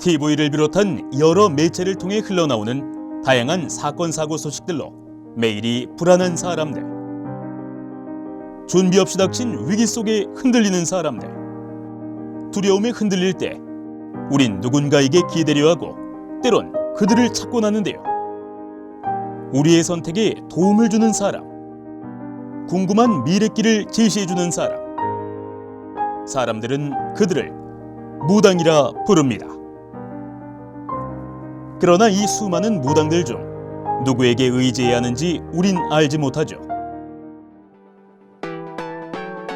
TV를 비롯한 여러 매체를 통해 흘러나오는 다양한 사건 사고 소식들로 매일이 불안한 사람들. 준비 없이 닥친 위기 속에 흔들리는 사람들. 두려움에 흔들릴 때 우린 누군가에게 기대려 하고 때론 그들을 찾곤 하는데요. 우리의 선택에 도움을 주는 사람. 궁금한 미래길을 제시해주는 사람. 사람들은 그들을 무당이라 부릅니다. 그러나 이 수많은 무당들 중 누구에게 의지해야 하는지 우린 알지 못하죠.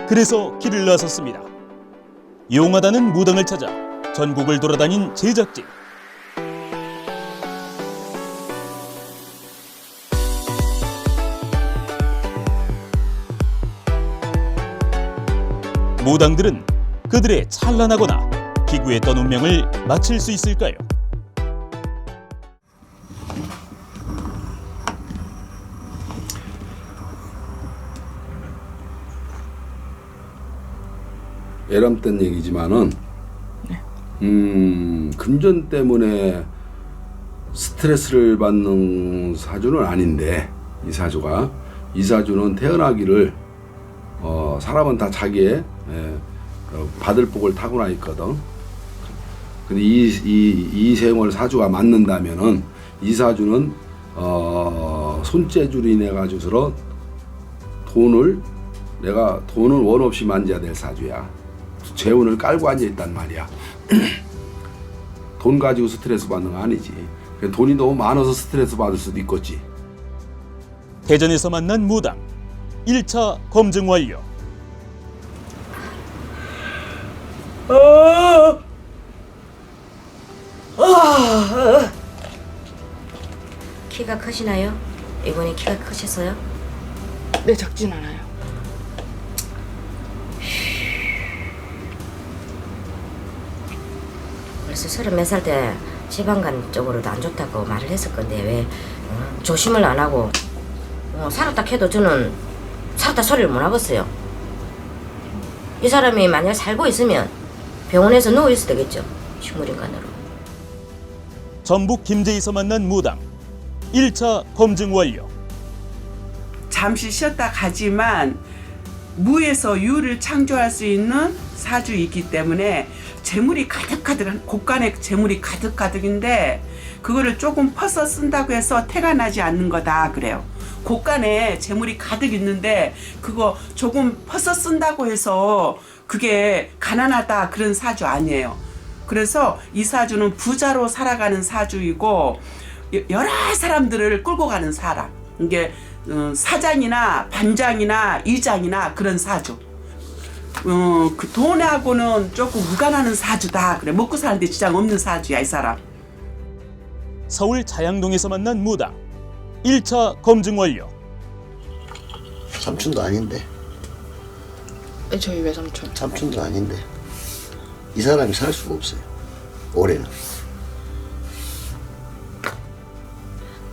그래서 길을 나섰습니다. 용하다는 무당을 찾아 전국을 돌아다닌 제작진. 무당들은 그들의 찬란하거나 기구했던 운명을 맞힐 수 있을까요? 애람된 얘기지만은 금전 때문에 스트레스를 받는 사주는 아닌데 이 사주는 태어나기를 사람은 다 자기의 받을 복을 타고나 있거든. 근데 이 생월 사주가 맞는다면은 이 사주는 손재주로 인해 가지고서 돈을 원 없이 만져야 될 사주야. 재운을 깔고 앉아 있단 말이야. 돈 가지고 스트레스 받는 거 아니지. 돈이 너무 많아서 스트레스 받을 수도 있겠지. 대전에서 만난 무당 1차 검증 완료. 키가 크시나요? 이번에 키가 크셨어요? 네, 작진 않아요. 벌써 34살 때 지방간 쪽으로도 안 좋다고 말을 했을 건데 왜 조심을 안 하고 살았다 해도 저는 살았다 소리를 못 하겠어요. 이 사람이 만약 살고 있으면 병원에서 누워 있어야 되겠죠. 식물인간으로. 전북 김제에서 만난 무당 1차 검증 완료. 잠시 쉬었다 가지만 무에서 유를 창조할 수 있는 사주이기 때문에 재물이 가득가득한 곳간에 재물이 가득가득인데 그거를 조금 퍼서 쓴다고 해서 태가 나지 않는 거다 그래요. 곳간에 재물이 가득 있는데 그거 조금 퍼서 쓴다고 해서 그게 가난하다 그런 사주 아니에요. 그래서 이 사주는 부자로 살아가는 사주이고 여러 사람들을 끌고 가는 사람. 이게 사장이나 반장이나 이장이나 그런 사주. 그 돈하고는 조금 무관하는 사주다. 그래. 먹고 사는데 지장 없는 사주야 이 사람. 서울 자양동에서 만난 무당 1차 검증 완료. 삼촌도 아닌데. 네, 저희 외삼촌. 삼촌도 아닌데. 이 사람이 살 수가 없어요. 올해는.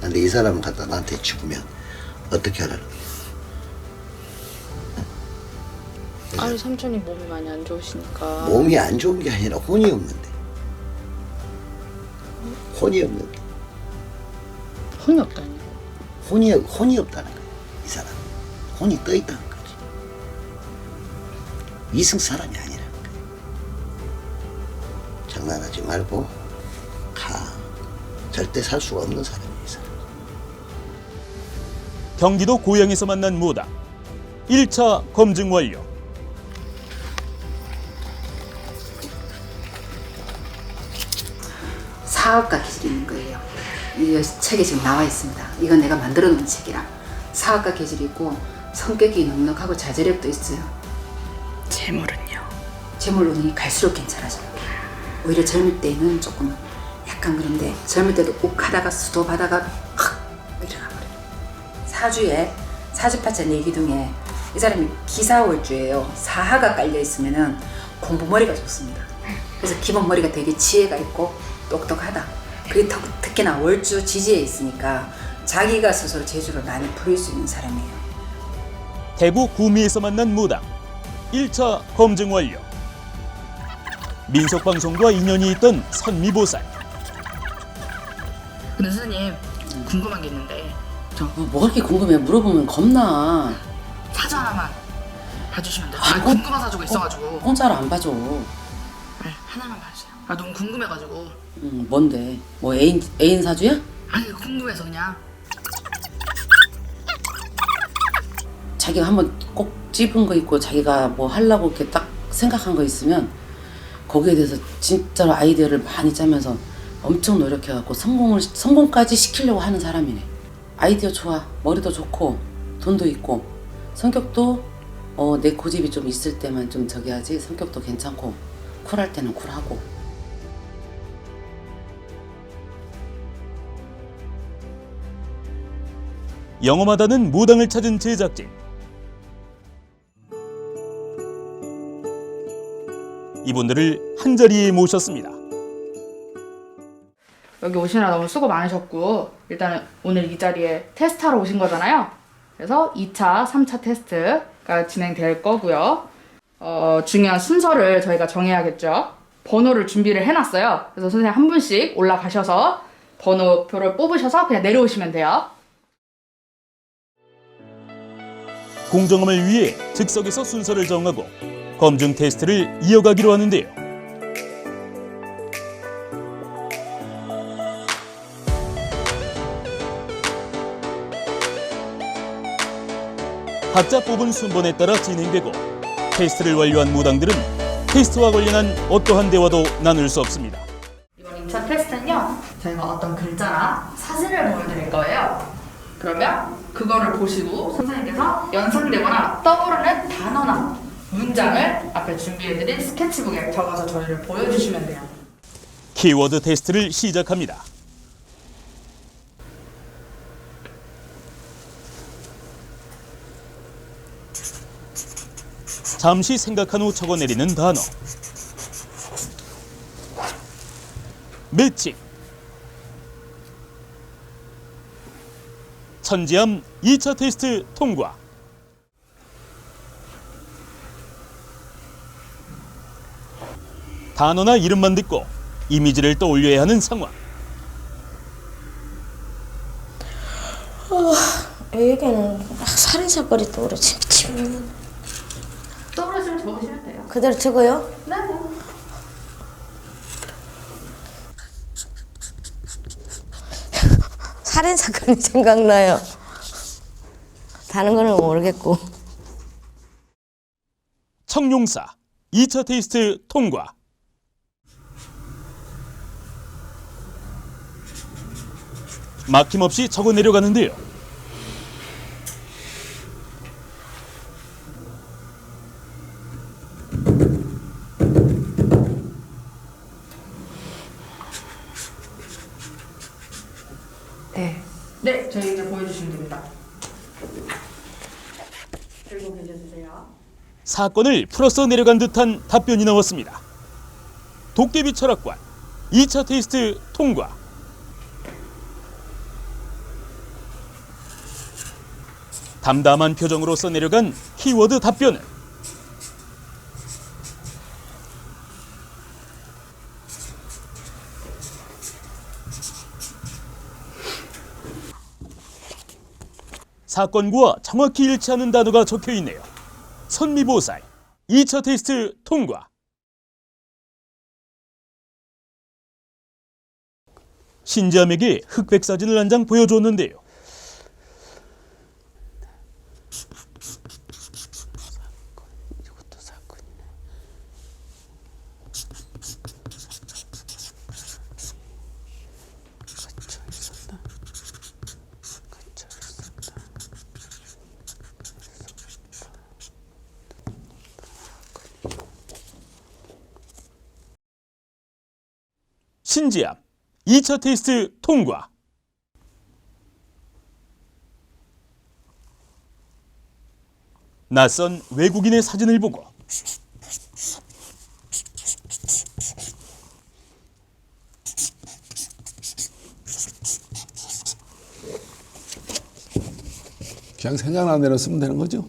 근데 이 사람을 갖다 나한테 죽으면 어떻게 하라는 거야? 아니, 삼촌이 몸이 많이 안 좋으시니까. 몸이 안 좋은 게 아니라 혼이 없는데. 혼이 없는데. 혼이 없다니. 혼이 없다는 거야. 이 사람. 혼이 떠 있다는 거지. 이승 사람이 아니라는 거야. 장난하지 말고 가. 절대 살 수가 없는 사람이야, 이 사람. 경기도 고양에서 만난 무당 1차 검증 완료. 사업가 기질이 있는 거예요. 이 책에 지금 나와 있습니다. 이건 내가 만들어 놓은 책이라. 사업가 기질이 있고 성격이 넉넉하고 자제력도 있어요. 재물은요? 재물운이 갈수록 괜찮아져요. 오히려 젊을 때는 조금 약간 그런데 젊을 때도 욱 하다가 수도 바다가 확 일어나 버려요. 사주에 사주파차 내기둥에 이 사람이 기사월주예요. 사하가 깔려 있으면은 공부머리가 좋습니다. 그래서 기본 머리가 되게 지혜가 있고 똑똑하다. 그게 특히나 월주 지지에 있으니까 자기가 스스로 재주를 많이 부릴 수 있는 사람이에요. 대구 구미에서 만난 무당 1차 검증 완료. 민속방송과 인연이 있던 선미보살. 근데 선생님 궁금한 게 있는데 뭐가 그렇게 궁금해? 물어보면 겁나. 사주 하나만 봐주시면 돼요. 궁금한 사주가 있어가지고. 공짜로 안 봐줘. 네, 하나만 봐주세요. 너무 궁금해가지고. 뭔데? 뭐 애인 사주야? 아니 궁금해서 그냥. 자기가 한번 꼭 찝은 거 있고 자기가 뭐 하려고 이렇게 딱 생각한 거 있으면 거기에 대해서 진짜로 아이디어를 많이 짜면서 엄청 노력해갖고 성공까지 시키려고 하는 사람이네. 아이디어 좋아. 머리도 좋고 돈도 있고 성격도 내 고집이 좀 있을 때만 좀 저기 하지. 성격도 괜찮고 쿨할 때는 쿨하고. 영험하다는 무당을 찾은 제작진. 이분들을 한자리에 모셨습니다. 여기 오시느라 너무 수고 많으셨고 일단은 오늘 이 자리에 테스트하러 오신 거잖아요. 그래서 2차, 3차 테스트가 진행될 거고요. 중요한 순서를 저희가 정해야겠죠. 번호를 준비를 해놨어요. 그래서 선생님 한 분씩 올라가셔서 번호표를 뽑으셔서 그냥 내려오시면 돼요. 공정함을 위해 즉석에서 순서를 정하고 검증 테스트를 이어가기로 하는데요. 각자 뽑은 순번에 따라 진행되고 테스트를 완료한 무당들은 테스트와 관련한 어떠한 대화도 나눌 수 없습니다. 이번 2차 테스트는요. 저희가 어떤 글자나 사진을 보여드릴 거예요. 그러면 그거를 보시고 선생님께서 연상되거나 떠오르는 단어나 문장을 앞에 준비해드린 스케치북에 적어서 저희를 보여주시면 돼요. 키워드 테스트를 시작합니다. 잠시 생각한 후 적어내리는 단어. 매칭. 천지암 2차 테스트 통과. 단어나 이름만 듣고 이미지를 떠올려야 하는 상황. 여기는 살인사건이 떠오르지. 미치겠네. 떠오르시면 적으시면 돼요. 그대로 적어요? 네. 살인사건이 생각나요. 다른 거는 모르겠고. 청룡사 2차 테스트 통과. 막힘없이 적어 내려가는데요. 네, 저희 이제 보여주시면 됩니다. 들고 계셔주세요. 사건을 풀어서 내려간 듯한 답변이 나왔습니다. 도깨비 철학관 2차 테스트 통과. 담담한 표정으로 써내려간 키워드 답변은 사건과 정확히 일치하는 단어가 적혀 있네요. 선미보살 2차 테스트 통과. 신지암에게 흑백 사진을 한 장 보여줬는데요. 신지암 2차 테스트 통과. 낯선 외국인의 사진을 보고 그냥 생각나는 대로 쓰면 되는 거죠?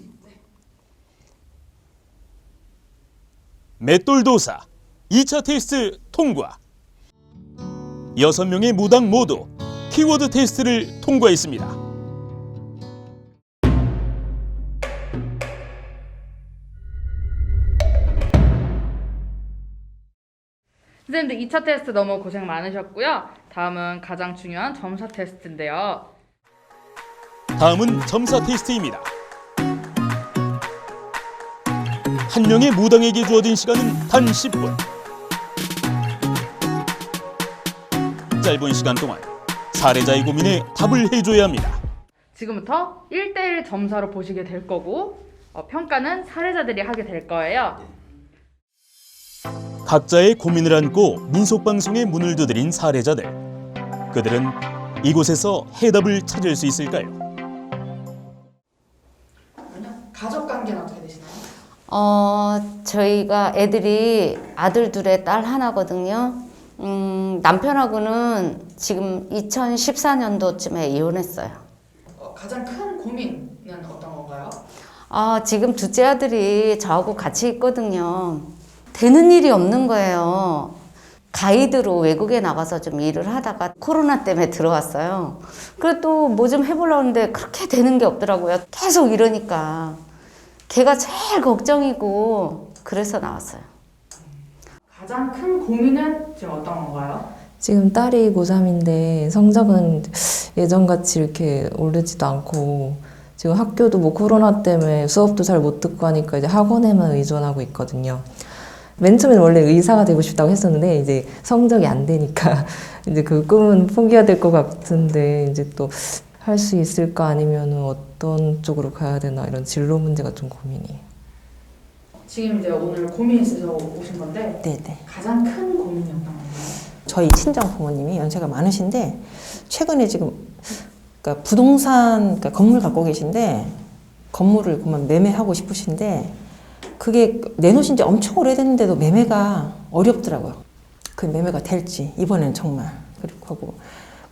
맷돌도사 2차 테스트 통과. 6명의 무당 모두 키워드 테스트를 통과했습니다. 선생님들 2차 테스트 너무 고생 많으셨고요. 다음은 가장 중요한 점사 테스트인데요. 다음은 점사 테스트입니다. 한 명의 무당에게 주어진 시간은 단 10분. 짧은 시간 동안 사례자의 고민에 답을 해줘야 합니다. 지금부터 1대1 점사로 보시게 될 거고 평가는 사례자들이 하게 될 거예요. 각자의 고민을 안고 민속방송의 문을 두드린 사례자들. 그들은 이곳에서 해답을 찾을 수 있을까요? 가족 관계는 어떻게 되시나요? 저희가 애들이 아들 둘에 딸 하나거든요. 남편하고는 지금 2014년도쯤에 이혼했어요. 가장 큰 고민은 어떤 건가요? 지금 둘째 아들이 저하고 같이 있거든요. 되는 일이 없는 거예요. 가이드로 외국에 나가서 좀 일을 하다가 코로나 때문에 들어왔어요. 그래도 뭐 좀 해보려고 하는데 그렇게 되는 게 없더라고요. 계속 이러니까. 걔가 제일 걱정이고 그래서 나왔어요. 가장 큰 고민은 지금 어떤 건가요? 지금 딸이 고3인데 성적은 예전같이 이렇게 오르지도 않고 지금 학교도 뭐 코로나 때문에 수업도 잘 못 듣고 하니까 이제 학원에만 의존하고 있거든요. 맨 처음에는 원래 의사가 되고 싶다고 했었는데 이제 성적이 안 되니까 이제 그 꿈은 포기해야 될 것 같은데 이제 또 할 수 있을까 아니면 어떤 쪽으로 가야 되나 이런 진로 문제가 좀 고민이에요. 지금 이제 오늘 고민 있으셔서 오신 건데 네네. 가장 큰 고민이 어떤 건가요? 저희 친정 부모님이 연세가 많으신데 최근에 지금 그러니까 부동산 그러니까 건물 갖고 계신데 건물을 그만 매매하고 싶으신데 그게 내놓으신 지 엄청 오래됐는데도 매매가 어렵더라고요. 그 매매가 될지 이번엔 정말 그리고 하고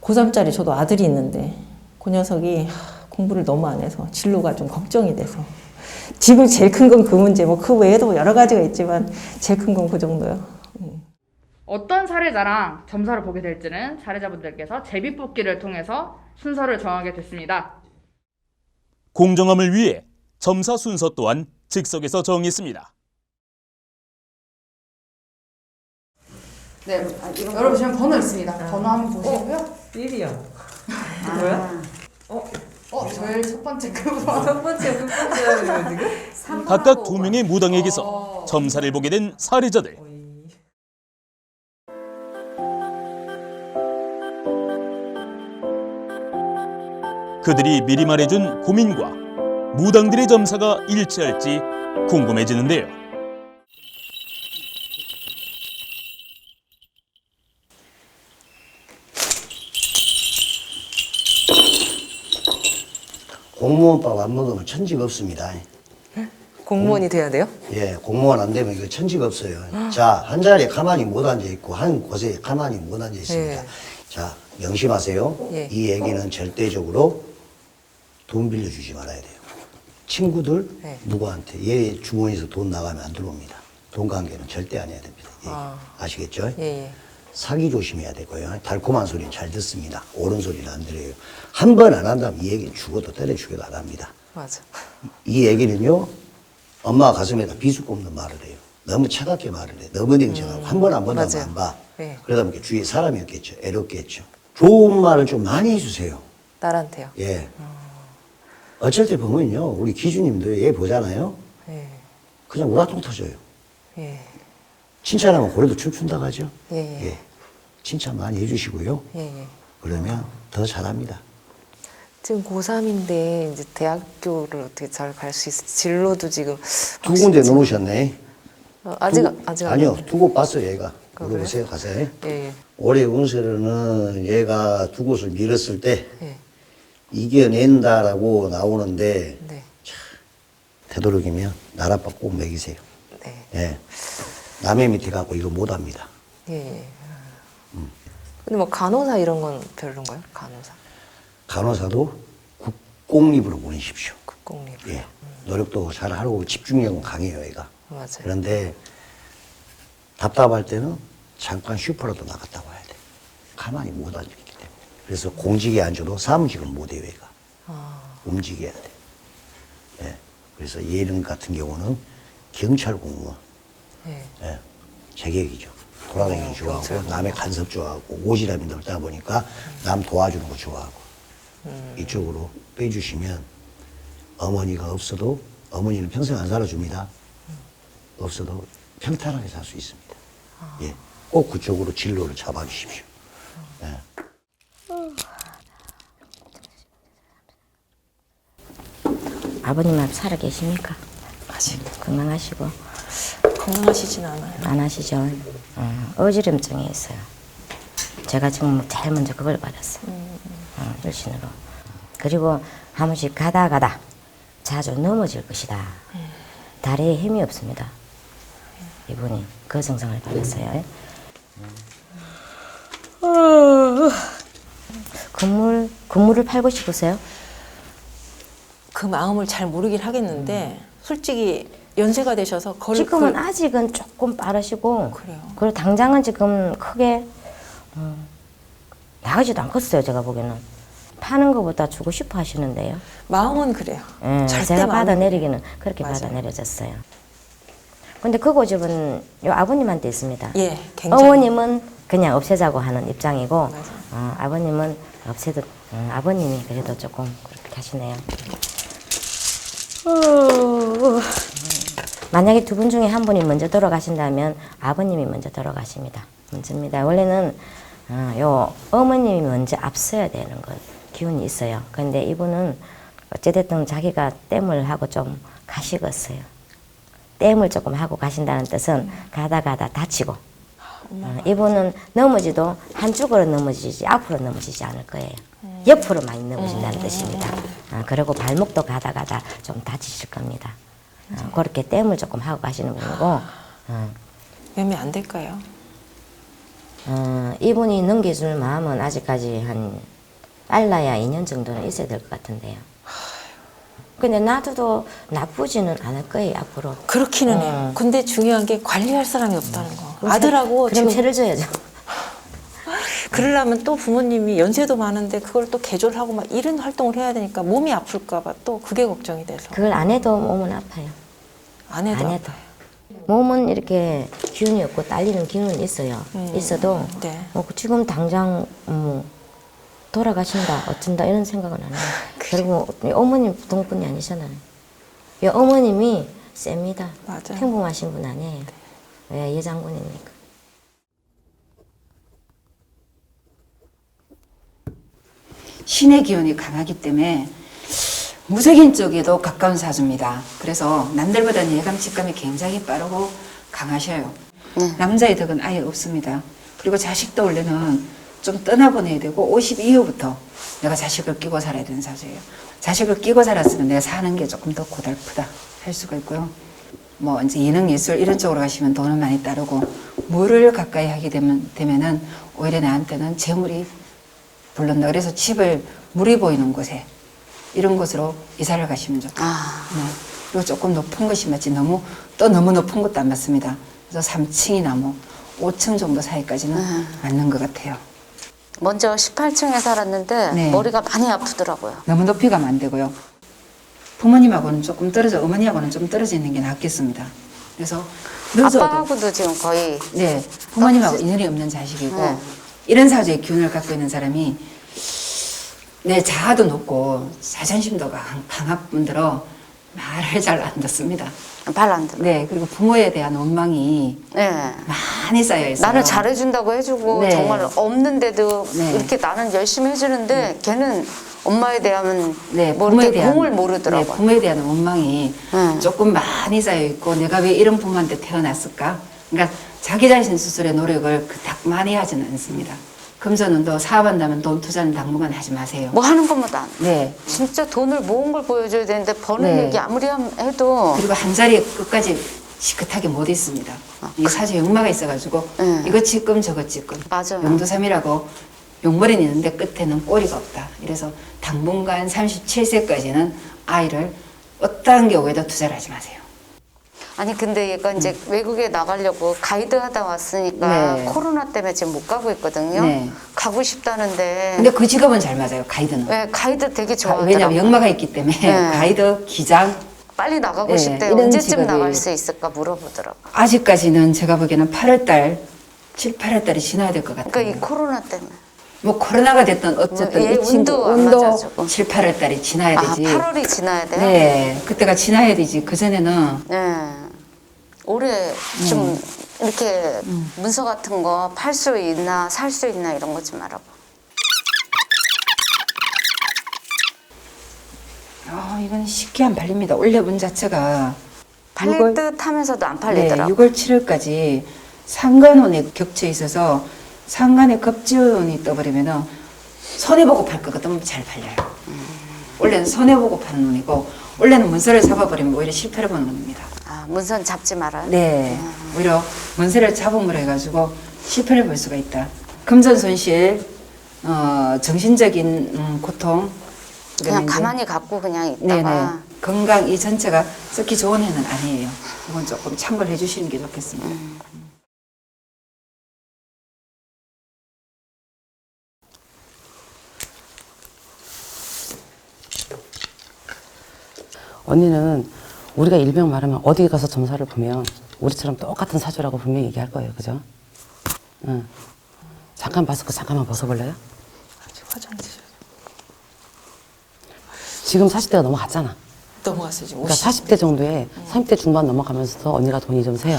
고3짜리 저도 아들이 있는데 그 녀석이 공부를 너무 안 해서 진로가 좀 걱정이 돼서 지금 제일 큰 건 그 문제 뭐 그 외에도 여러 가지가 있지만 제일 큰 건 그 정도요. 어떤 사례자랑 점사를 보게 될지는 사례자분들께서 제비뽑기를 통해서 순서를 정하게 됐습니다. 공정함을 위해 점사 순서 또한 즉석에서 정했습니다. 네, 여러분 지금 번호 있습니다. 번호 한번 보시고요. 1이요. 뭐야? 제일 첫 번째 그거. 첫 번째, 첫 번째요, 지금? 각각 2명의 무당에게서 점사를 보게 된 사례자들. 그들이 미리 말해준 고민과 무당들의 점사가 일치할지 궁금해지는데요. 공무원밥 안 먹으면 천지가 없습니다. 공무원이 돼야 돼요? 예, 공무원 안 되면 이거 천지가 없어요. 자, 한 자리에 가만히 못 앉아 있고 한 곳에 가만히 못 앉아 있습니다. 예. 자, 명심하세요. 예. 이 얘기는 절대적으로 돈 빌려주지 말아야 돼요. 친구들 예. 누구한테 얘 주머니에서 돈 나가면 안 들어옵니다. 돈 관계는 절대 안 해야 됩니다. 예. 아시겠죠? 예. 사기 조심해야 되고요. 달콤한 소리는 잘 듣습니다. 옳은 소리는 안 들어요. 한 번 안 한다면 이 얘기는 죽어도 때려 죽여도 안 합니다. 맞아. 이 얘기는요, 엄마 가슴에다 비수 꼽는 말을 해요. 너무 차갑게 말을 해. 너무 냉정하고 한 번 안 하면 맞아요. 안 봐. 네. 그러다 보니까 주위에 사람이 없겠죠. 애롭겠죠. 좋은 말을 좀 많이 해주세요. 딸한테요? 예. 어쩔 때 보면요, 우리 기주님도 얘 보잖아요. 예. 그냥 우라통 터져요. 예. 칭찬하면 고래도 춤춘다고 하죠. 예. 예. 칭찬 많이 해주시고요. 예. 그러면 더 잘합니다. 지금 고3인데 이제 대학교를 어떻게 잘 갈 수 있을지 진로도 지금 두 군데 넣으셨네. 아직 아니요, 두 곳 봤어요, 얘가. 그래요? 물어보세요, 가서. 예. 올해 운세로는 얘가 두 곳을 밀었을 때 예. 이겨낸다라고 나오는데 네. 되도록이면 나랏밥 꼭 먹이세요. 네. 예. 남의 밑에 가고 이거 못합니다. 예. 근데 뭐 간호사 이런 건 별론가요? 간호사. 간호사도 국공립으로 보내십시오. 국공립. 예. 노력도 잘하고 집중력은 강해요, 얘가. 맞아요. 그런데 답답할 때는 잠깐 슈퍼라도 나갔다 와야 돼. 가만히 못 앉아있기 때문에. 그래서 공직에 앉아도 사무직은 못 해, 얘가. 움직여야 돼. 예. 그래서 얘는 같은 경우는 경찰 공무원. 예. 제격이죠. 돌아다니기 좋아하고, 남의 간섭 좋아하고, 오지랖이 넓다 보니까 남 도와주는 거 좋아하고. 이쪽으로 빼주시면 어머니가 없어도, 어머니는 평생 안 살아줍니다. 없어도 평탄하게 살 수 있습니다. 예. 꼭 그쪽으로 진로를 잡아주십시오. 예. 아버님 살아 계십니까? 아직 건강하시고 건강하시진 않아요. 안 하시죠? 어지럼증이 있어요. 제가 지금 제일 먼저 그걸 받았어요. 일신으로. 그리고 한 번씩 가다 자주 넘어질 것이다. 다리에 힘이 없습니다. 이분이 그 증상을 받았어요. 건물을 팔고 싶으세요? 그 마음을 잘 모르긴 하겠는데 솔직히 연세가 되셔서 지금은 아직은 조금 빠르시고 그래요. 그리고 당장은 지금 크게 나가지도 않겠어요. 제가 보기에는 파는 것보다 주고 싶어 하시는데요. 마음은 그래요. 절대 제가 마음은 받아내리기는 그렇게 맞아요. 받아내려졌어요. 근데 그 고집은 요 아버님한테 있습니다. 예, 굉장히. 어머님은 그냥 없애자고 하는 입장이고 아버님은 없애도 아버님이 그래도 조금 그렇게 하시네요. 만약에 두 분 중에 한 분이 먼저 돌아가신다면 아버님이 먼저 돌아가십니다. 먼저입니다. 원래는 요 어머님이 먼저 앞서야 되는 것 기운이 있어요. 근데 이분은 어찌됐든 자기가 땜을 하고 좀 가시겠어요. 땜을 조금 하고 가신다는 뜻은 가다 다치고 이분은 넘어지도 한쪽으로 넘어지지 앞으로 넘어지지 않을 거예요. 옆으로 많이 넘어진다는 뜻입니다. 그리고 발목도 가다 좀 다치실 겁니다. 그렇게 땜을 조금 하고 가시는 분이고 몇몇 안 될까요? 이분이 넘겨줄 마음은 아직까지 한 빨라야 2년 정도는 있어야 될 것 같은데요. 근데 놔둬도 나쁘지는 않을 거예요, 앞으로. 그렇기는 해요. 근데 중요한 게 관리할 사람이 없다는 거. 아들하고 그럼 지금 채를 줘야죠. 그러려면 또 부모님이 연세도 많은데 그걸 또 개조하고 막 이런 활동을 해야 되니까 몸이 아플까 봐 또 그게 걱정이 돼서. 그걸 안 해도 몸은 아파요. 안 해도 안 해도. 몸은 이렇게 기운이 없고 딸리는 기운은 있어요. 있어도 네. 지금 당장 돌아가신다 어쩐다 이런 생각은 안 해요. 그리고 어머님 부동분이 아니잖아요. 이 어머님이 셉니다. 맞아요. 평범하신 분 아니에요. 왜 예장군이니까. 신의 기운이 강하기 때문에 무색인 쪽에도 가까운 사주입니다. 그래서 남들보다는 예감직감이 굉장히 빠르고 강하셔요. 남자의 덕은 아예 없습니다. 그리고 자식도 원래는 좀 떠나보내야 되고 50 이후부터 내가 자식을 끼고 살아야 되는 사주예요. 자식을 끼고 살았으면 내가 사는 게 조금 더 고달프다 할 수가 있고요. 뭐 이제 예능 예술 이런 쪽으로 가시면 돈은 많이 따르고 물을 가까이 하게 되면은 오히려 나한테는 재물이 불른다. 그래서 집을 물이 보이는 곳에 이런 곳으로 이사를 가시면 좋다. 네. 그리고 조금 높은 것이 맞지 너무 높은 것도 안 맞습니다. 그래서 3층이나 뭐 5층 정도 사이까지는 맞는 것 같아요. 먼저 18층에 살았는데 네. 머리가 많이 아프더라고요. 너무 높이 가면 안 되고요. 부모님하고는 조금 떨어져, 어머니하고는 좀 떨어져 있는 게 낫겠습니다. 그래서 늦어도 아빠하고도 지금 거의 네, 부모님하고 인연이 없는 자식이고 네. 이런 사주의 기운을 갖고 있는 사람이 내 자아도 높고 자존심도 강한 분들은 말을 잘 안 듣습니다. 발 안 들어. 네, 그리고 부모에 대한 원망이 네. 많이 쌓여 있어요. 나는 잘해준다고 해주고 네. 정말 없는데도 네. 이렇게 나는 열심히 해주는데 걔는 엄마에 대한 네, 뭐 부모에 이렇게 대한 공을 모르더라고요. 네, 부모에 대한 원망이 조금 많이 쌓여 있고 내가 왜 이런 부모한테 태어났을까? 그러니까 자기 자신 스스로의 노력을 그닥 많이 하지는 않습니다. 금전운도 사업한다면 돈 투자는 당분간 하지 마세요. 뭐 하는 것마다 안 돼. 네. 진짜 돈을 모은 걸 보여줘야 되는데 버는 네. 얘기 아무리 해도 그리고 한 자리에 끝까지 시끗하게 못 있습니다. 이 사주에 역마가 있어가지고 네. 이거 찌끔 저거 찌끔. 맞아요. 용두삼이라고 용머리는 있는데 끝에는 꼬리가 없다. 그래서 당분간 37세까지는 아이를 어떠한 경우에도 투자를 하지 마세요. 아니 근데 얘가 이제 외국에 나가려고 가이드 하다 왔으니까 네. 코로나 때문에 지금 못 가고 있거든요. 네. 가고 싶다는데. 근데 그 직업은 잘 맞아요. 가이드는. 네, 가이드 되게 좋아하더라고요. 왜냐면 역마가 있기 때문에 네. 가이드, 기장 빨리 나가고 네, 싶대요. 이런 언제쯤 직업이- 나갈 수 있을까 물어보더라고. 아직까지는 제가 보기에는 8월달, 7, 8월달이 지나야 될 것 같아요. 그러니까 이 코로나 때문에. 뭐 코로나가 됐든 어쨌든 얘 이 친구 운도 안 운도 맞아주고. 7, 8월달이 지나야 아, 되지. 8월이 지나야 돼요? 네, 그때가 지나야 되지. 그 전에는 네. 올해 좀 이렇게 문서 같은 거 팔 수 있나 살 수 있나 이런 것 좀 알아봐. 이건 쉽게 안 팔립니다. 원래 문 자체가 팔릴 6월 듯 하면서도 안 네, 팔리더라고. 6월 7일까지 상간운에 겹쳐 있어서 상간에 급지운이 떠버리면은 손해보고 팔 것 같으면 잘 팔려요. 원래는 손해보고 파는 운이고 원래는 문서를 잡아버리면 오히려 실패를 보는 운입니다. 아, 문선 잡지 말아요? 네, 오히려 문서를 잡음으로 해가지고 실패를 볼 수가 있다. 금전 손실, 정신적인 고통, 그냥 그다음에 이제 가만히 갖고 그냥 네네. 있다가. 건강 이 전체가 썩기 좋은 해는 아니에요. 이건 조금 참고를 해주시는 게 좋겠습니다. 언니는 우리가 일병 말하면 어디 가서 점사를 보면 우리처럼 똑같은 사주라고 분명히 얘기할 거예요. 그죠? 응. 잠깐 마스크 잠깐만 벗어볼래요? 화장실 지금 40대가 넘어갔잖아. 넘어갔어요 지금. 그러니까 40대 정도에 30대 중반 넘어가면서도 언니가 돈이 좀 세요.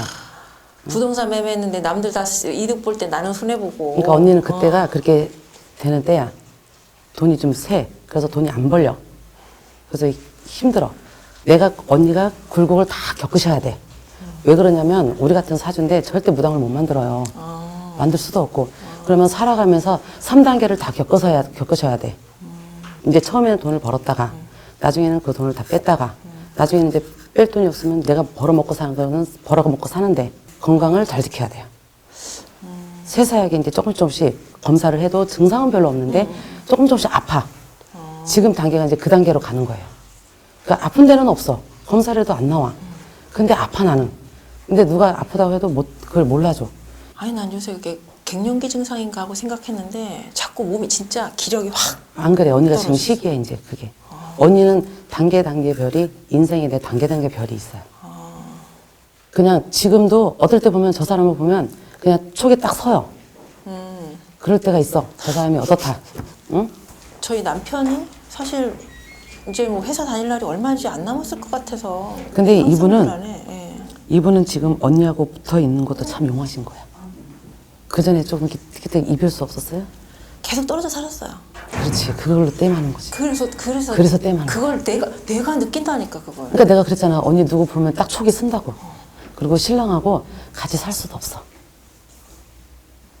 부동산 매매했는데 남들 다 이득 볼 때 나는 손해 보고. 그러니까 언니는 그때가 그렇게 되는 때야. 돈이 좀 세. 그래서 돈이 안 벌려. 그래서 힘들어. 언니가 굴곡을 다 겪으셔야 돼. 왜 그러냐면 우리 같은 사주인데 절대 무당을 못 만들어요. 만들 수도 없고. 그러면 살아가면서 3단계를 다 겪으셔야 돼. 이제 처음에는 돈을 벌었다가 나중에는 그 돈을 다 뺐다가 나중에는 이제 뺄 돈이 없으면 내가 벌어먹고 사는 거는 벌어먹고 사는데 건강을 잘 지켜야 돼요. 세세하게 이제 조금씩 검사를 해도 증상은 별로 없는데 조금씩 아파. 지금 단계가 이제 그 단계로 가는 거예요. 그러니까 아픈 데는 없어. 검사를 해도 안 나와. 근데 아파 나는. 근데 누가 아프다고 해도 그걸 몰라줘. 아니 난 요새 이게 갱년기 증상인가 하고 생각했는데 자꾸 몸이 진짜 기력이 확. 안 그래. 언니가 지금 떨어졌어. 시기에 이제 그게. 언니는 단계 별이 인생에 내 단계 별이 있어요. 그냥 지금도 어떨 때 보면 저 사람을 보면 그냥 촉이 딱 서요. 그럴 때가 있어. 저 사람이 어떻다. 응? 저희 남편이 사실 이제 뭐 회사 다닐 날이 얼마인지 안 남았을 것 같아서. 근데 상상을 이분은 안 해. 예. 이분은 지금 언니하고 붙어 있는 것도 참 용하신 거야. 그 전에 조금 그때 이별수 없었어요? 계속 떨어져 살았어요. 그렇지. 그걸로 땜하는 거지. 그래서 땜하는 거야. 그걸 내가 느낀다니까 그걸. 그러니까 내가 그랬잖아. 언니 누구 보면 딱 촉이 쓴다고. 그리고 신랑하고 같이 살 수도 없어.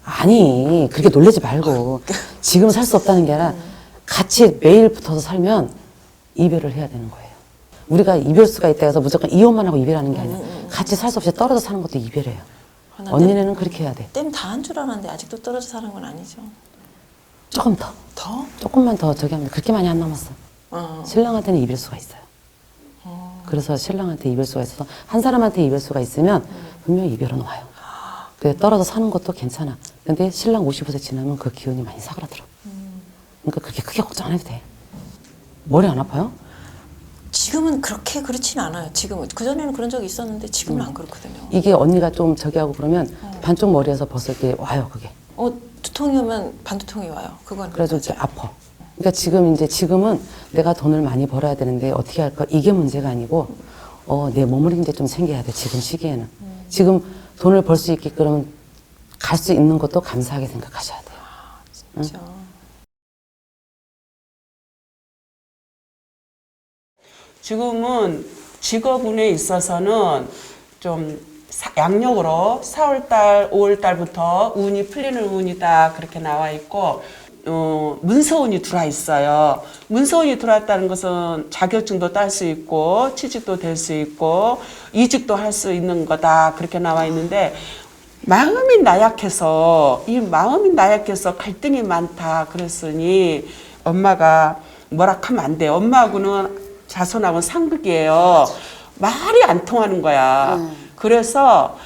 아니, 그렇게 놀라지 말고. 지금 살 수 없다는 게 아니라 같이 매일 붙어서 살면 이별을 해야 되는 거예요. 우리가 이별수가 있다 해서 무조건 이혼만 하고 이별하는 게 아니라 같이 살 수 없이 떨어져 사는 것도 이별이에요. 나 언니네는 그렇게 해야 돼. 땜 다 한 줄 알았는데 아직도 떨어져 사는 건 아니죠. 조금 더. 더? 조금만 더 저기 하면 그렇게 많이 안 남았어. 어. 신랑한테는 이별수가 있어요. 그래서 신랑한테 이별수가 있어서 한 사람한테 이별수가 있으면 분명히 이별은 와요. 근데 떨어져 사는 것도 괜찮아. 근데 신랑 50세 지나면 그 기운이 많이 사그라들어. 그러니까 그렇게 크게 걱정 안 해도 돼. 머리 안 아파요? 지금은 그렇게 그렇진 않아요. 지금은 그전에는 그런 적이 있었는데 지금은 안 그렇거든요. 이게 언니가 좀 저기 하고 그러면 반쪽 머리에서 벗을 때 와요 그게. 두통이 오면 반두통이 와요. 그건 그래가지고 이렇게 아파. 그러니까 지금은 내가 돈을 많이 벌어야 되는데 어떻게 할까 이게 문제가 아니고 내 몸을 이제 좀 챙겨야 돼 지금 시기에는. 지금 돈을 벌 수 있게끔 갈 수 있는 것도 감사하게 생각하셔야 돼요. 진짜. 지금은 직업운에 있어서는 좀 양력으로 4월달, 5월달부터 운이 풀리는 운이다 그렇게 나와 있고 문서운이 들어와 있어요. 문서운이 들어왔다는 것은 자격증도 딸 수 있고 취직도 될 수 있고 이직도 할 수 있는 거다 그렇게 나와 있는데 마음이 나약해서 갈등이 많다 그랬으니 엄마가 뭐라 하면 안 돼. 엄마하고는 자손하고는 상극이에요. 말이 안 통하는 거야. 그래서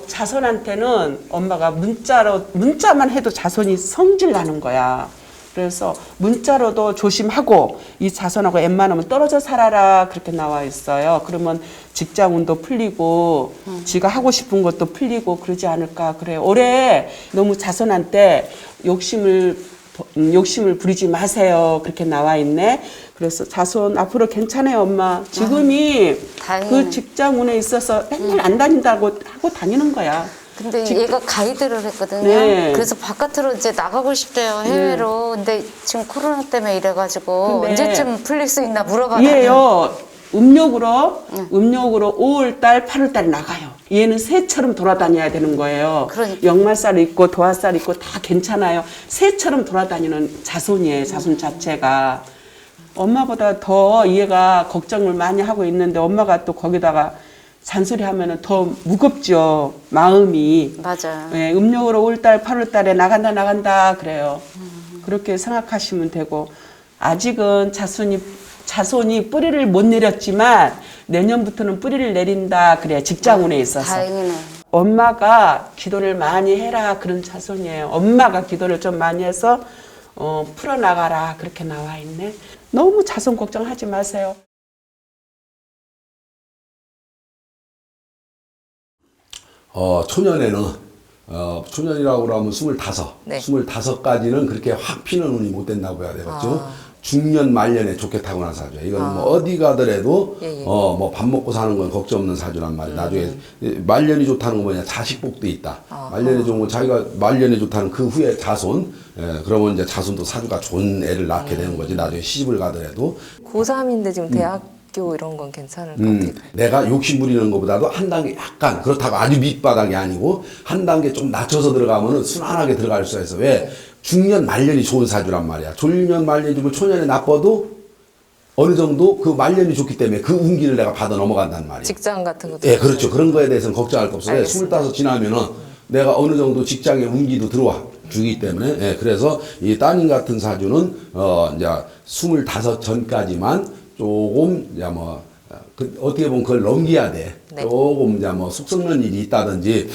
자손한테는 엄마가 문자만 해도 자손이 성질 나는 거야. 그래서 문자로도 조심하고 이 자손하고 웬만하면 떨어져 살아라 그렇게 나와 있어요. 그러면 직장운도 풀리고 지가 하고 싶은 것도 풀리고 그러지 않을까 그래요. 올해 너무 자손한테 욕심을 부리지 마세요. 그렇게 나와 있네. 그래서 자손 앞으로 괜찮아요, 엄마. 지금이 그 직장운에 있어서 맨날 안 다닌다고 하고 다니는 거야. 근데 얘가 가이드를 했거든요. 네. 그래서 바깥으로 이제 나가고 싶대요, 해외로. 근데 지금 코로나 때문에 이래가지고 근데 언제쯤 풀릴 수 있나 물어봐요. 얘요. 음력으로 5월달, 8월달에 나가요. 얘는 새처럼 돌아다녀야 되는 거예요. 그러니까. 역말살 있고 도화살 있고 다 괜찮아요. 새처럼 돌아다니는 자손이에요. 자손 자체가. 엄마보다 더 얘가 걱정을 많이 하고 있는데 엄마가 또 거기다가 잔소리하면은 더 무겁죠. 마음이. 맞아요. 예, 음력으로 5월달, 8월달에 나간다 그래요. 그렇게 생각하시면 되고 아직은 자손이 뿌리를 못 내렸지만 내년부터는 뿌리를 내린다 그래요. 직장운에 있어서. 다행이네. 엄마가 기도를 많이 해라 그런 자손이에요. 엄마가 기도를 좀 많이 해서 풀어나가라 그렇게 나와 있네. 너무 자손 걱정하지 마세요. 초년에는 초년이라고 그러면 25. 네. 25까지는 그렇게 확 피는 운이 못 된다고 해야 되겠죠. 중년 말년에 좋게 타고난 사주야. 이건 뭐 어디 가더라도 뭐 밥 먹고 사는 건 걱정 없는 사주란 말이야. 나중에 말년이 좋다는 건 뭐냐? 자식복도 있다. 말년이 좋은 건 자기가 말년이 좋다는 그 후에 자손. 그러면 이제 자손도 사주가 좋은 애를 낳게 되는 거지. 나중에 시집을 가더라도. 고3인데 지금 대학교 이런 건 괜찮을 것 같아요. 내가 욕심 부리는 것보다도 한 단계 약간 그렇다고 아주 밑바닥이 아니고 한 단계 좀 낮춰서 들어가면은 순환하게 들어갈 수가 있어. 왜? 중년 말년이 좋은 사주란 말이야. 졸년 말년이 좋고 초년에 나빠도 어느 정도 그 말년이 좋기 때문에 그 운기를 내가 받아 넘어간단 말이야. 직장 같은 것도. 예, 그렇죠. 그런 거에 대해서는 걱정할 거 없어요. 알겠습니다. 25 지나면은 내가 어느 정도 직장에 운기도 들어와 주기 때문에, 예, 그래서 이 따님 같은 사주는 이제 25 전까지만 조금 이제 뭐 어떻게 보면 그걸 넘겨야 돼. 네. 조금 이제 뭐 속 썩는 일이 있다든지.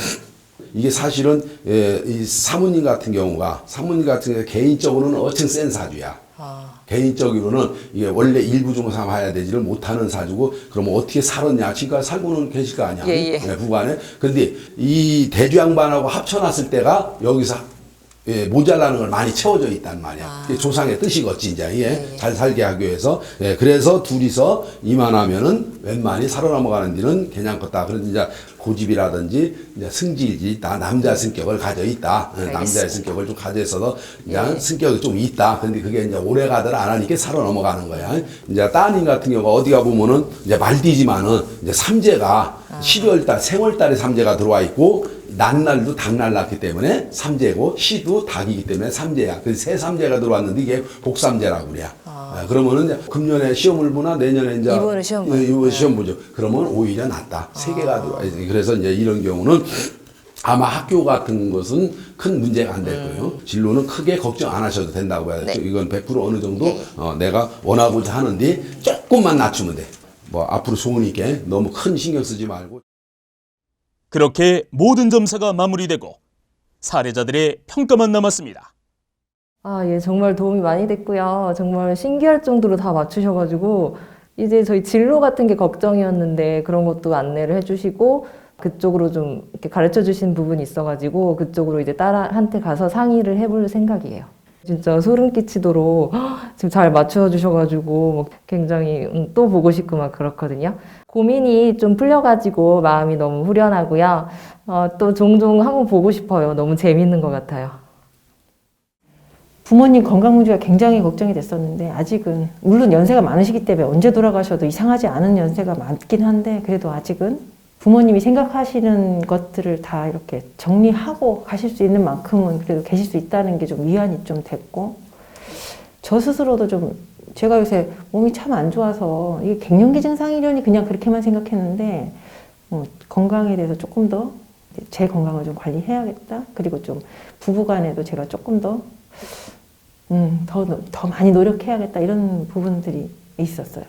이게 사실은 이 사모님 같은 경우가 개인적으로는 어청 센 사주야. 개인적으로는 이게 원래 일부 중삼 해야 되지를 못하는 사주고 그러면 어떻게 살았냐? 지금까지 살고는 계실 거 아니야? 예. 부관에. 그런데 이 대주양반하고 합쳐놨을 때가 여기서 모자라는 걸 많이 채워져 있단 말이야. 이게 조상의 뜻이겠지, 이제. 잘 살게 하기 위해서. 그래서 둘이서 이만하면은 웬만히 살아넘어가는 일은 괜찮겠다. 그런데 이제 고집이라든지 이제 승질이 다 남자 성격을 가져 있다. 남자의 성격을 좀 가져 있어서 이제 성격이 좀 있다. 근데 그게 이제 오래 가들 안 하니까 살아넘어가는 거야. 이제 따님 같은 경우가 어디가 보면은 이제 말띠지만은 이제 삼재가 12월달, 생월달에 삼재가 들어와 있고 난날도 닭날 났기 때문에 삼재고 시도 닭이기 때문에 삼재야. 그래서 새 삼재가 들어왔는데 이게 복삼재라고 그래요. 그러면은 이제 금년에 시험을 보나 내년에 이제 이번에 시험 봐요. 이번 시험 보죠. 그러면 오히려 낫다. 세 개가 들어와 있어요. 그래서 이제 이런 경우는 아마 학교 같은 것은 큰 문제가 안 될 거예요. 진로는 크게 걱정 안 하셔도 된다고 해야 돼요. 이건 100% 어느 정도 내가 원하고자 하는데 조금만 낮추면 돼. 뭐 앞으로 소원이 있게 너무 큰 신경 쓰지 말고. 그렇게 모든 점사가 마무리되고 사례자들의 평가만 남았습니다. 예, 정말 도움이 많이 됐고요. 정말 신기할 정도로 다 맞추셔가지고 이제 저희 진로 같은 게 걱정이었는데 그런 것도 안내를 해주시고 그쪽으로 좀 이렇게 가르쳐 주신 부분이 있어가지고 그쪽으로 이제 딸한테 가서 상의를 해볼 생각이에요. 진짜 소름 끼치도록 지금 잘 맞춰주셔가지고 굉장히 또 보고 싶고 막 그렇거든요. 고민이 좀 풀려가지고 마음이 너무 후련하고요. 또 종종 한번 보고 싶어요. 너무 재밌는 것 같아요. 부모님 건강 문제가 굉장히 걱정이 됐었는데 아직은 물론 연세가 많으시기 때문에 언제 돌아가셔도 이상하지 않은 연세가 많긴 한데 그래도 아직은 부모님이 생각하시는 것들을 다 이렇게 정리하고 가실 수 있는 만큼은 그래도 계실 수 있다는 게 좀 위안이 좀 됐고 저 스스로도 좀 제가 요새 몸이 참 안 좋아서 이게 갱년기 증상이려니 그냥 그렇게만 생각했는데 건강에 대해서 조금 더 제 건강을 좀 관리해야겠다. 그리고 좀 부부간에도 제가 조금 더 많이 노력해야겠다 이런 부분들이 있었어요.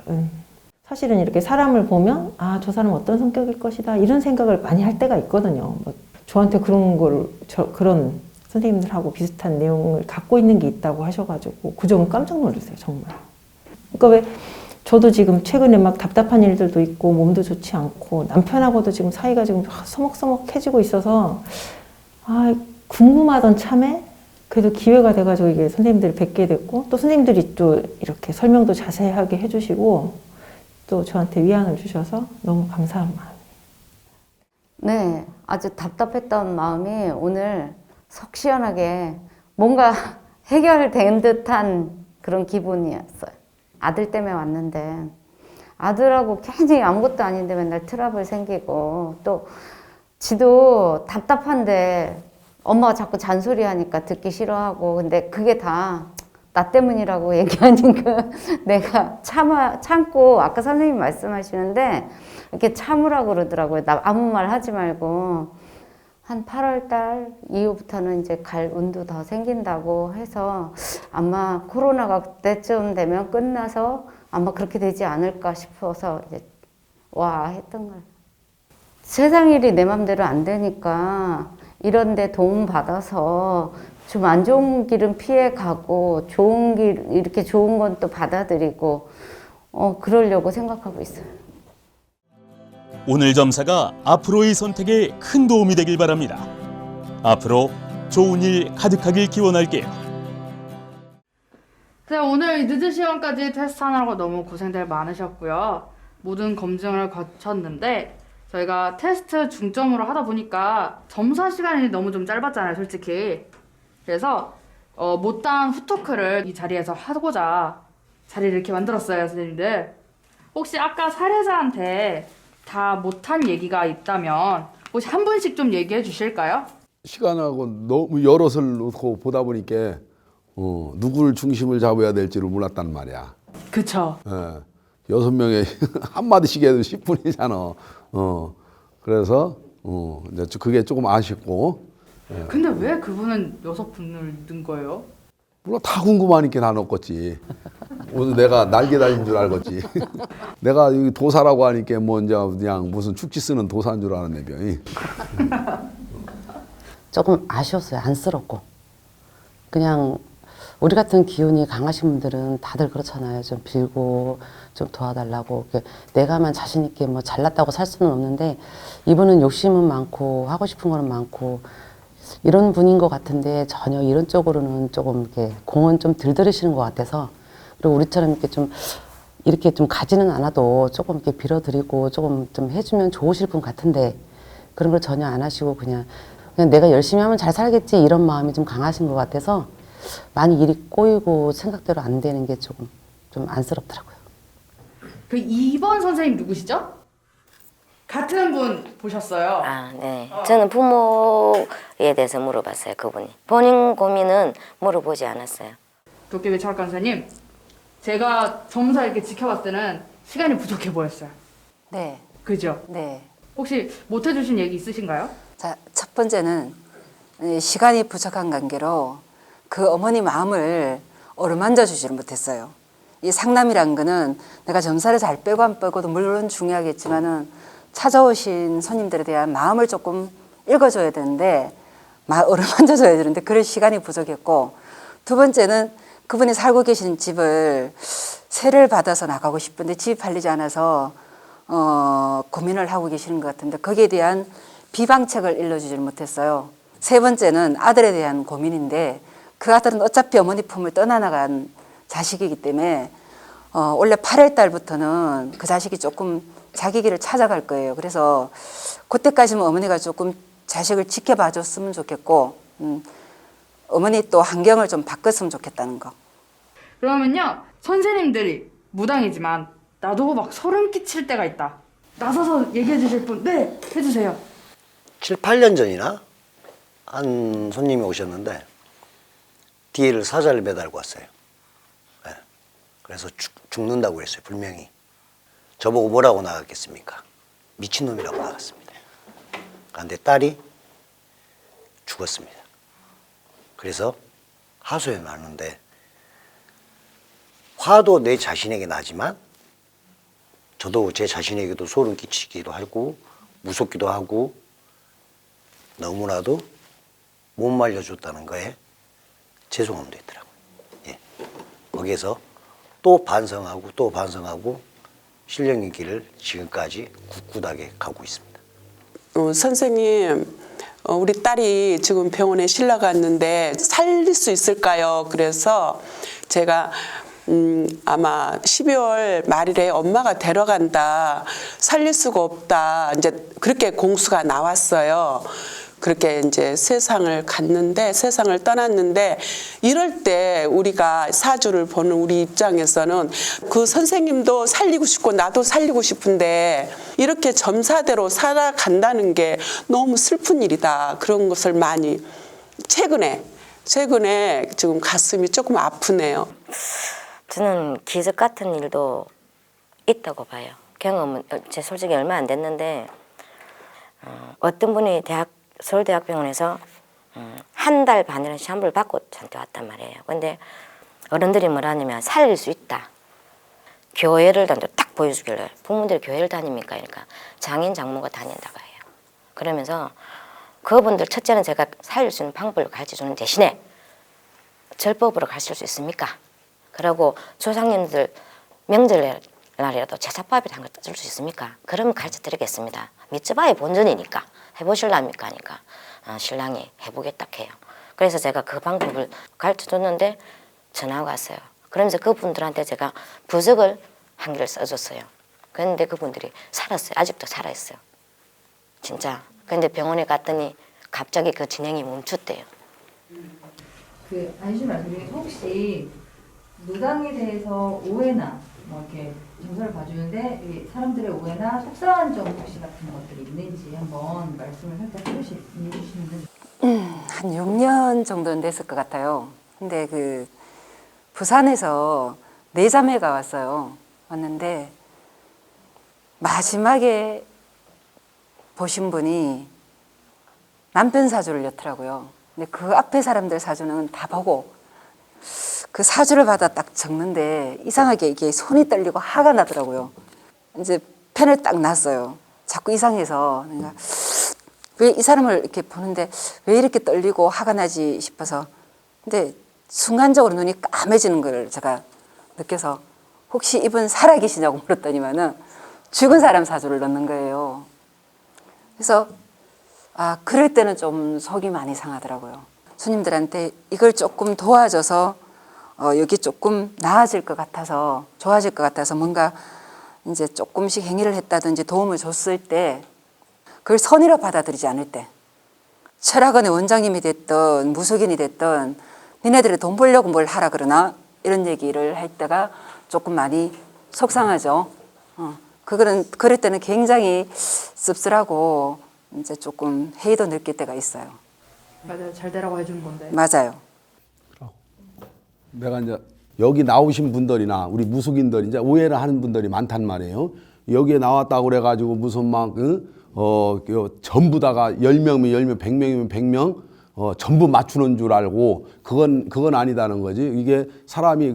사실은 이렇게 사람을 보면 아, 저 사람 어떤 성격일 것이다 이런 생각을 많이 할 때가 있거든요. 뭐 저한테 그런 걸 그런 선생님들하고 비슷한 내용을 갖고 있는 게 있다고 하셔가지고 그 점은 깜짝 놀랐어요, 정말. 그러니까 왜 저도 지금 최근에 막 답답한 일들도 있고 몸도 좋지 않고 남편하고도 지금 사이가 지금 서먹서먹해지고 있어서 아, 궁금하던 참에 그래도 기회가 돼가지고 이게 선생님들을 뵙게 됐고 또 선생님들이 또 이렇게 설명도 자세하게 해주시고 또 저한테 위안을 주셔서 너무 감사한 마음. 네, 아주 답답했던 마음이 오늘 속 시원하게 뭔가 해결된 듯한 그런 기분이었어요. 아들 때문에 왔는데 아들하고 괜히 아무것도 아닌데 맨날 트러블 생기고 또 지도 답답한데 엄마가 자꾸 잔소리하니까 듣기 싫어하고 근데 그게 다 나 때문이라고 얘기하니까 내가 참고 아까 선생님 말씀하시는데 이렇게 참으라고 그러더라고요. 나 아무 말 하지 말고 한 8월 달 이후부터는 이제 갈 운도 더 생긴다고 해서 아마 코로나가 그때쯤 되면 끝나서 아마 그렇게 되지 않을까 싶어서 이제 와 했던 거예요. 세상 일이 내 맘대로 안 되니까 이런 데 도움 받아서 좀 안 좋은 길은 피해 가고 좋은 길 이렇게 좋은 건 또 받아들이고 그러려고 생각하고 있어요. 오늘 점사가 앞으로의 선택에 큰 도움이 되길 바랍니다. 앞으로 좋은 일 가득하길 기원할게요. 네, 오늘 늦은 시간까지 테스트 하느라고 너무 고생들 많으셨고요. 모든 검증을 거쳤는데 저희가 테스트 중점으로 하다 보니까 점사 시간이 너무 좀 짧았잖아요, 솔직히. 그래서 못다한 후토크를 이 자리에서 하고자 자리를 이렇게 만들었어요, 선생님들. 혹시 아까 사례자한테 다 못한 얘기가 있다면 혹시 한 분씩 좀 얘기해 주실까요? 시간하고 너무 여럿을 놓고 보다 보니까 누구를 중심을 잡아야 될지를 몰랐단 말이야. 그쵸. 6명에 한마디씩 해도 10분이잖아. 그래서 이제 그게 조금 아쉽고. 근데 왜 그분은 6분을 넣은 거예요? 물론 다 궁금하니까 다 넣었겠지. 오늘 내가 날개 달린 줄 알겠지. 내가 여기 도사라고 하니까 뭐 이제 그냥 무슨 축지 쓰는 도사인 줄 아는 애병이. 조금 아쉬웠어요. 안쓰럽고. 그냥 우리 같은 기운이 강하신 분들은 다들 그렇잖아요. 좀 빌고 좀 도와달라고. 내가만 자신 있게 뭐 잘났다고 살 수는 없는데 이분은 욕심은 많고 하고 싶은 거는 많고 이런 분인 것 같은데 전혀 이런 쪽으로는 조금 이렇게 공은 좀 덜 들으시는 것 같아서 그리고 우리처럼 이렇게 좀 가지는 않아도 조금 이렇게 빌어드리고 조금 좀 해주면 좋으실 분 같은데 그런 걸 전혀 안 하시고 그냥 내가 열심히 하면 잘 살겠지 이런 마음이 좀 강하신 것 같아서 많이 일이 꼬이고 생각대로 안 되는 게 조금 좀 안쓰럽더라고요. 그 2번 선생님 누구시죠? 같은 분 보셨어요? 아, 네. 저는 부모에 대해서 물어봤어요, 그분이. 본인 고민은 물어보지 않았어요. 도깨비 철학관 선생님, 제가 점사 이렇게 지켜봤을 때는 시간이 부족해 보였어요. 네. 그죠? 네. 혹시 못 해주신 얘기 있으신가요? 자, 첫 번째는 시간이 부족한 관계로 그 어머니 마음을 어루만져 주지를 못했어요. 이 상담이란 거는 내가 점사를 잘 빼고 안 빼고도 물론 중요하겠지만은 찾아오신 손님들에 대한 마음을 조금 읽어줘야 되는데 어루만져줘야 되는데 그럴 시간이 부족했고 두 번째는 그분이 살고 계신 집을 세를 받아서 나가고 싶은데 집이 팔리지 않아서 고민을 하고 계시는 것 같은데 거기에 대한 비방책을 일러주지를 못했어요. 세 번째는 아들에 대한 고민인데 그 아들은 어차피 어머니 품을 떠나나간 자식이기 때문에 원래 8월 달부터는 그 자식이 조금 자기 길을 찾아갈 거예요. 그래서 그때까지는 어머니가 조금 자식을 지켜봐 줬으면 좋겠고 어머니 또 환경을 좀 바꿨으면 좋겠다는 거. 그러면요, 선생님들이 무당이지만 나도 막 소름 끼칠 때가 있다. 나서서 얘기해 주실 분, 네, 해주세요. 7, 8년 전이나 한 손님이 오셨는데 뒤를 사자를 매달고 왔어요. 네. 그래서 죽는다고 했어요, 분명히. 저보고 뭐라고 나갔겠습니까? 미친놈이라고 나갔습니다. 그런데 딸이 죽었습니다. 그래서 하소연 하는데 화도 내 자신에게 나지만 저도 제 자신에게도 소름 끼치기도 하고 무섭기도 하고 너무나도 못 말려줬다는 거에 죄송함도 있더라고요. 예. 거기에서 또 반성하고 또 반성하고 신령의 길을 지금까지 굳굳하게 가고 있습니다. 선생님, 우리 딸이 지금 병원에 실려 갔는데 살릴 수 있을까요? 그래서 제가 아마 12월 말일에 엄마가 데려간다, 살릴 수가 없다, 이제 그렇게 공수가 나왔어요. 그렇게 이제 세상을 떠났는데 이럴 때 우리가 사주를 보는 우리 입장에서는 그 선생님도 살리고 싶고 나도 살리고 싶은데 이렇게 점사대로 살아간다는 게 너무 슬픈 일이다. 그런 것을 많이 최근에 지금 가슴이 조금 아프네요. 저는 기적 같은 일도 있다고 봐요. 경험은 제 솔직히 얼마 안 됐는데 어떤 분이 서울대학병원에서 한 달 반이라는 시험을 받고 저한테 왔단 말이에요. 근데 어른들이 뭐라냐면 살릴 수 있다. 교회를 딱 보여주길래 부모들이 교회를 다닙니까? 그러니까 장인 장모가 다닌다고 해요. 그러면서 그분들 첫째는 제가 살릴 수 있는 방법을 가르쳐주는 대신에 절법으로 가르칠 수 있습니까? 그리고 조상님들 명절날이라도 제사밥이라 한 걸 줄 수 있습니까? 그러면 가르쳐 드리겠습니다. 밑져봐야 본전이니까 해보실랍니까? 하니까 신랑이 해보겠다 해요. 그래서 제가 그 방법을 가르쳐 줬는데 전화가 왔어요. 그러면서 그분들한테 제가 부적을 한 개를 써줬어요. 그런데 그분들이 살았어요. 아직도 살아있어요. 진짜. 근데 병원에 갔더니 갑자기 그 진행이 멈췄대요. 안심 말씀드리면 혹시 무당에 대해서 오해나 뭐 이렇게 점수를 봐주는데 이 사람들의 오해나 속상한 점 혹시 같은 것들이 있는지 한번 말씀을 살짝 해주시면 한 6년 정도는 됐을 것 같아요. 근데 그 부산에서 네 자매가 왔는데 마지막에 보신 분이 남편 사주를 였더라고요. 근데 그 앞에 사람들 사주는 다 보고 그 사주를 받아 딱 적는데 이상하게 이게 손이 떨리고 화가 나더라고요. 이제 펜을 딱 놨어요. 자꾸 이상해서 내가 왜 이 사람을 이렇게 보는데 왜 이렇게 떨리고 화가 나지 싶어서 근데 순간적으로 눈이 까매지는 걸 제가 느껴서 혹시 이분 살아계시냐고 물었더니만은 죽은 사람 사주를 넣는 거예요. 그래서 그럴 때는 좀 속이 많이 상하더라고요. 손님들한테 이걸 조금 도와줘서 여기 조금 나아질 것 같아서 좋아질 것 같아서 뭔가 이제 조금씩 행위를 했다든지 도움을 줬을 때 그걸 선의로 받아들이지 않을 때 철학원의 원장님이 됐든 무속인이 됐든 니네들이 돈 벌려고 뭘 하라 그러나 이런 얘기를 할 때가 조금 많이 속상하죠. 그럴 때는 굉장히 씁쓸하고 이제 조금 회의도 느낄 때가 있어요. 맞아요. 잘 되라고 해주는 건데. 맞아요. 내가 이제 여기 나오신 분들이나 우리 무속인들 이제 오해를 하는 분들이 많단 말이에요. 여기에 나왔다고 그래가지고 무슨 막 전부 다가 10명이면 10명, 100명이면 100명 전부 맞추는 줄 알고 그건 아니다는 거지. 이게 사람이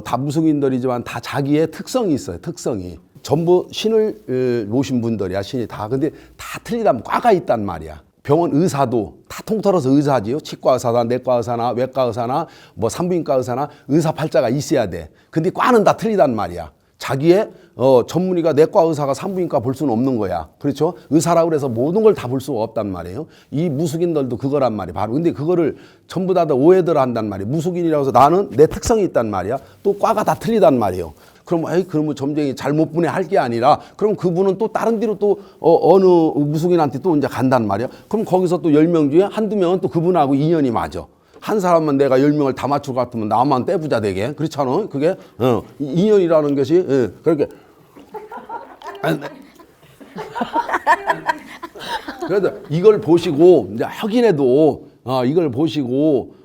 다 무속인들이지만 다 자기의 특성이 있어요. 특성이. 전부 신을 모신 분들이야. 신이 다. 근데 다 틀리다면 과가 있단 말이야. 병원 의사도 다 통틀어서 의사지요. 치과 의사나 내과 의사나 외과 의사나 뭐 산부인과 의사나 의사 팔자가 있어야 돼. 근데 과는 다 틀리단 말이야. 자기의 전문의가 내과 의사가 산부인과 볼 수는 없는 거야. 그렇죠? 의사라고 그래서 모든 걸 다 볼 수가 없단 말이에요. 이 무속인들도 그거란 말이야. 바로. 근데 그거를 전부 다 오해들 한단 말이야. 무속인이라고 해서 나는 내 특성이 있단 말이야. 또 과가 다 틀리단 말이에요. 그러면 점쟁이 잘못 분해 할 게 아니라 그럼 그분은 또 다른 데로 또 어느 무속인한테 또 이제 간단 말이야. 그럼 거기서 또 10명 중에 한두 명은 또 그분하고 인연이 맞아. 한 사람만 내가 10명을 다 맞출 것 같으면 나만 떼부자 되게. 그렇잖아. 그게 인연이라는 것이 그렇게 그래서 이걸 보시고 이제 확인해도 이걸 보시고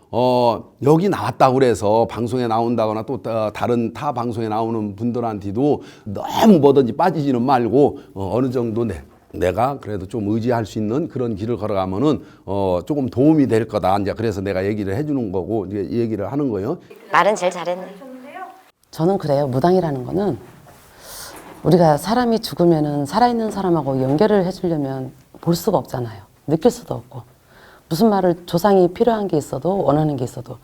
여기 나왔다고 그래서 방송에 나온다거나 또 다른 타 방송에 나오는 분들한테도 너무 뭐든지 빠지지는 말고 어느 정도 내가 그래도 좀 의지할 수 있는 그런 길을 걸어가면은 조금 도움이 될 거다. 이제 그래서 내가 얘기를 해주는 거고 이제 얘기를 하는 거예요. 말은 제일 잘했네. 저는 그래요. 무당이라는 거는 우리가 사람이 죽으면은 살아있는 사람하고 연결을 해주려면 볼 수가 없잖아요. 느낄 수도 없고. 무슨 말을 조상이 필요한 게 있어도 원하는 게 있어도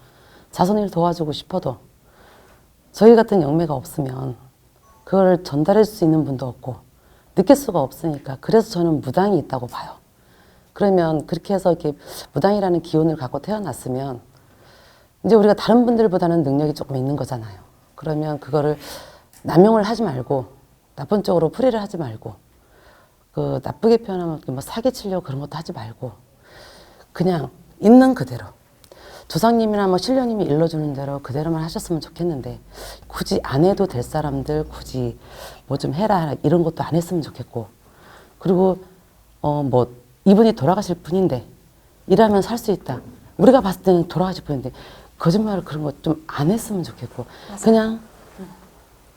자손을 도와주고 싶어도 저희 같은 영매가 없으면 그걸 전달할 수 있는 분도 없고 느낄 수가 없으니까 그래서 저는 무당이 있다고 봐요. 그러면 그렇게 해서 이렇게 무당이라는 기운을 갖고 태어났으면 이제 우리가 다른 분들보다는 능력이 조금 있는 거잖아요. 그러면 그거를 남용을 하지 말고 나쁜 쪽으로 풀이를 하지 말고 그 나쁘게 표현하면 뭐 사기치려고 그런 것도 하지 말고 그냥 있는 그대로 조상님이나 뭐 신령님이 일러주는 대로 그대로만 하셨으면 좋겠는데 굳이 안 해도 될 사람들 굳이 뭐 좀 해라 이런 것도 안 했으면 좋겠고 그리고 뭐 이분이 돌아가실 분인데 일하면 살 수 있다 우리가 봤을 때는 돌아가실 분인데 거짓말을 그런 거 좀 안 했으면 좋겠고 그냥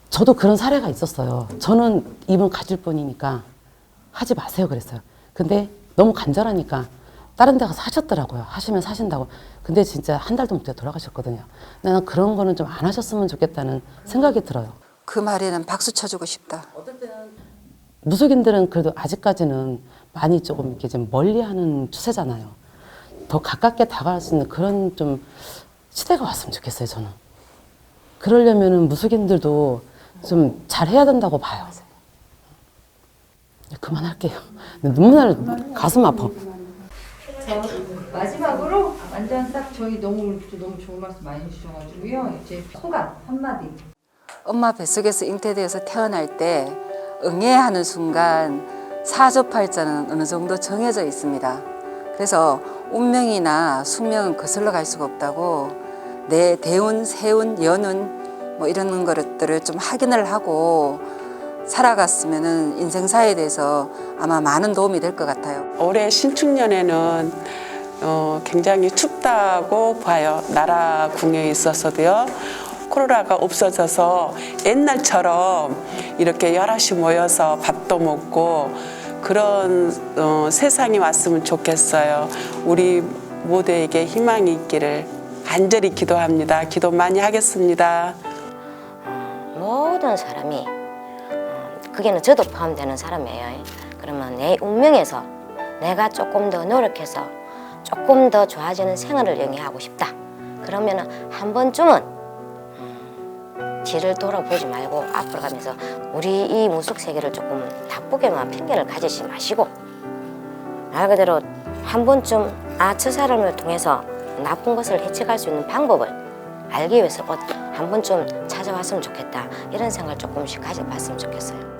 저도 그런 사례가 있었어요. 저는 이분 가질 분이니까 하지 마세요 그랬어요. 근데 너무 간절하니까 다른 데 가서 하셨더라고요. 하시면 사신다고. 근데 진짜 한 달도 못 돼 돌아가셨거든요. 나는 그런 거는 좀 안 하셨으면 좋겠다는 생각이 들어요. 그 말에는 박수 쳐주고 싶다. 무속인들은 그래도 아직까지는 많이 조금 이렇게 좀 멀리하는 추세잖아요. 더 가깝게 다가갈 수 있는 그런 좀 시대가 왔으면 좋겠어요. 저는. 그러려면은 무속인들도 좀 잘해야 된다고 봐요. 그만할게요. 눈물 날 가슴 아파. 마지막으로 완전 딱 저희 너무 좋은 말씀 많이 해주셔가지고요. 이제 소감 한마디. 엄마 뱃속에서 잉태되어서 태어날 때 응애하는 순간 사주팔자는 어느 정도 정해져 있습니다. 그래서 운명이나 숙명은 거슬러 갈 수가 없다고 내 대운, 세운, 연운 뭐 이런 것들을 좀 확인을 하고 살아갔으면은 인생사에 대해서 아마 많은 도움이 될 것 같아요. 올해 신축년에는 굉장히 춥다고 봐요. 나라 궁에 있어서도요. 코로나가 없어져서 옛날처럼 이렇게 여럿이 모여서 밥도 먹고 그런 세상이 왔으면 좋겠어요. 우리 모두에게 희망이 있기를 간절히 기도합니다. 기도 많이 하겠습니다. 모든 사람이 그게는 저도 포함되는 사람이에요. 그러면 내 운명에서 내가 조금 더 노력해서 조금 더 좋아지는 생활을 영위하고 싶다. 그러면 한 번쯤은 뒤를 돌아보지 말고 앞으로 가면서 우리 이 무속 세계를 조금 나쁘게만 편견을 가지지 마시고 말 그대로 한 번쯤 저 사람을 통해서 나쁜 것을 해치갈 수 있는 방법을 알기 위해서 한 번쯤 찾아왔으면 좋겠다. 이런 생각을 조금씩 가져봤으면 좋겠어요.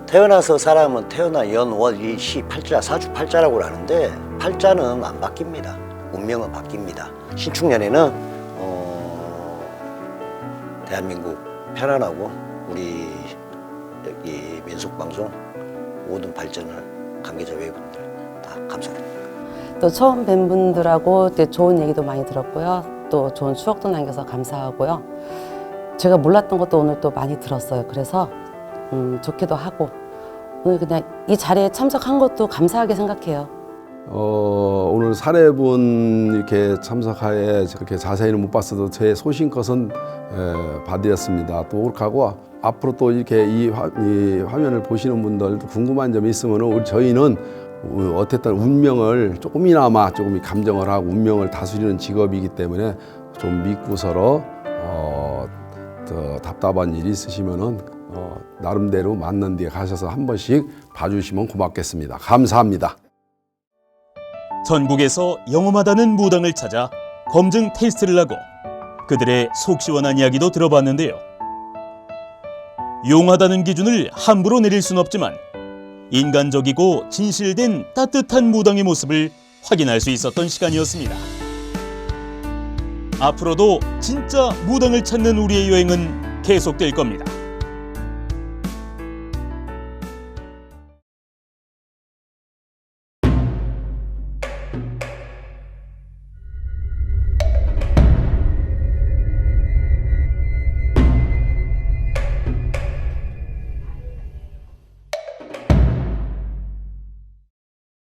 태어나서 사람은 태어나 연, 월, 일, 시, 팔자, 사주팔자라고 하는데 팔자는 안 바뀝니다. 운명은 바뀝니다. 신축년에는 대한민국 편안하고 우리 여기 민속방송 모든 발전을 관계자 외분들 다 감사드립니다. 또 처음 뵌 분들하고 좋은 얘기도 많이 들었고요. 또 좋은 추억도 남겨서 감사하고요. 제가 몰랐던 것도 오늘 또 많이 들었어요. 그래서 좋기도 하고 오늘 그냥 이 자리에 참석한 것도 감사하게 생각해요. 오늘 사례분 이렇게 참석하에 그렇게 자세히는 못 봤어도 제 소신껏은 봐드렸습니다. 또 그렇게 하고 앞으로 또 이렇게 이 화면을 보시는 분들도 궁금한 점이 있으면 저희는 어쨌든 운명을 조금이나마 조금 감정을 하고 운명을 다스리는 직업이기 때문에 좀 믿고서로 더 답답한 일이 있으시면은 나름대로 맞는 데에 가셔서 한 번씩 봐주시면 고맙겠습니다. 감사합니다. 전국에서 영험하다는 무당을 찾아 검증 테스트를 하고 그들의 속 시원한 이야기도 들어봤는데요. 용하다는 기준을 함부로 내릴 순 없지만 인간적이고 진실된 따뜻한 무당의 모습을 확인할 수 있었던 시간이었습니다. 앞으로도 진짜 무당을 찾는 우리의 여행은 계속될 겁니다.